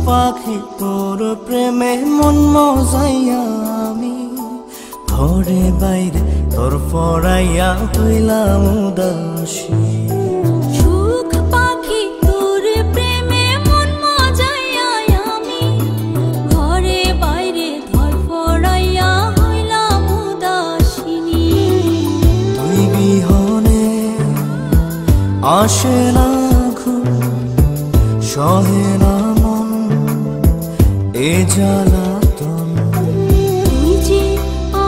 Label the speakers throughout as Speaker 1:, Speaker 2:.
Speaker 1: পাখি তোর প্রেমে মন মজাইয়া আমি ঘরে বাইরে তোর পড়াইয়া হইলাম উদাসী।
Speaker 2: সুখ পাখি তোর প্রেমে মন মজাইয়া আমি ঘরে বাইরে তোর পড়াইয়া হইলাম উদাসিনী।
Speaker 1: তুই বিহনে আসে না ঘুম, সহে না মন এ জ্বালাতন।
Speaker 2: তুই যে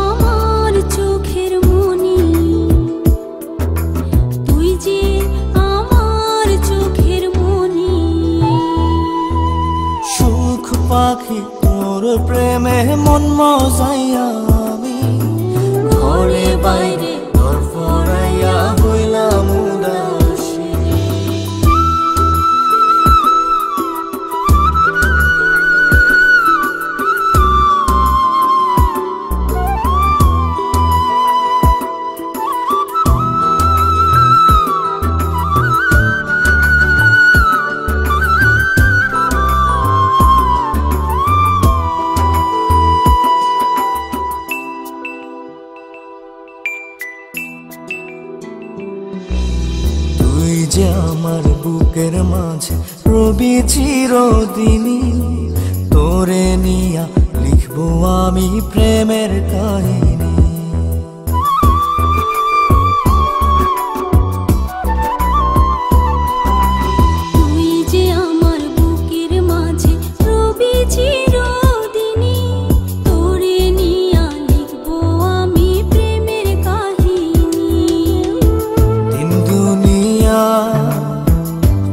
Speaker 2: আমার চোখের মনি, তুই যে আমার চোখের মনি।
Speaker 1: সুখ পাখি তোর প্রেমে মন মজাইয়া আমি ঘরে বাইরে তোর পড়াইয়া হইলাম উদাসী। তুই যে আমার বুকের মাঝে রবি চিরদিনই, তোরে নিয়া লিখবো আমি প্রেমের কাহিনী।
Speaker 2: তুই যে আমার বুকের মাঝে রবি চিরদিনই, তোরে নিয়া লিখবো আমি প্রেমের কাহিনী।
Speaker 1: দিন দুনিয়া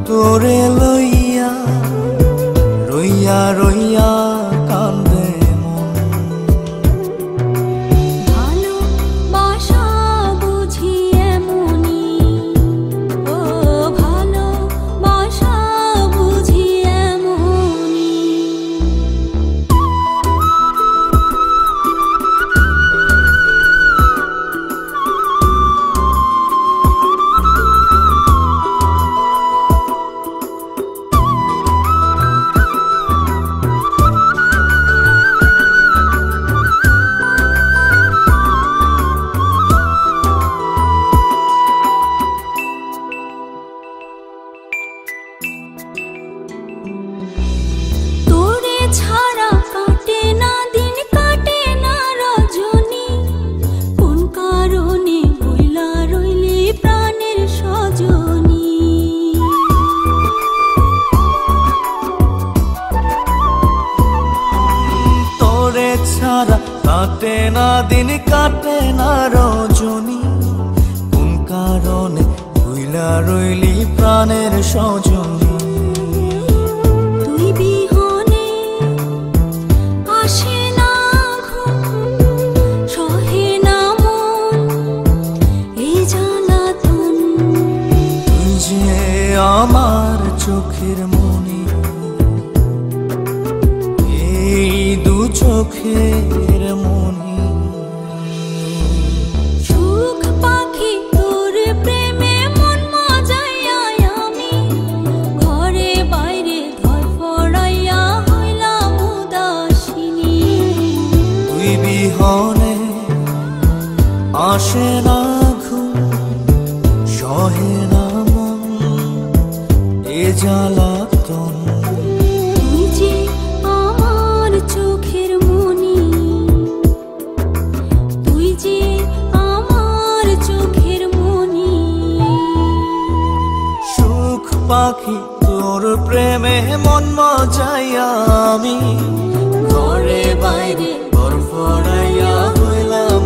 Speaker 1: তোরে লইয়া রইয়া রইয়া কান্দে মন।
Speaker 2: ভালোবাসা বুঝি এমনি, ও ভালোবাসা বুঝি এমনি। তোরে ছাড়া কাটে না দিন, কাটে না রজনী। কোন কারণে বইলা রইলি প্রাণের সজনী।
Speaker 1: তোরে ছাড়া কাটে না দিন, কাটে না রজনী। কোন কারণে ভুইলা রইলি প্রাণের সজনী।
Speaker 2: তুই বিহনে আসে না ঘুম, সহে না মন এই জ্বালাতন।
Speaker 1: তুই যে আমার চোখের মনি, এই দু চোখের মনি।
Speaker 2: সুখ পাখি তোর প্রেমে মন মজাইয়া আমি ঘরে বাইরে ধর পড়াইয়া হইলাম উদাসিনী।
Speaker 1: তুই বিহনে আসে না ঘুম, সহে না মন এ জ্বালাতন।
Speaker 2: তুই যে আমার চোখের মনি, তুই যে আমার চোখের মনি।
Speaker 1: সুখ পাখি তোর প্রেমে মন মজাইয়া আমি ঘরে বাইরে তোর পড়াইয়া হইলাম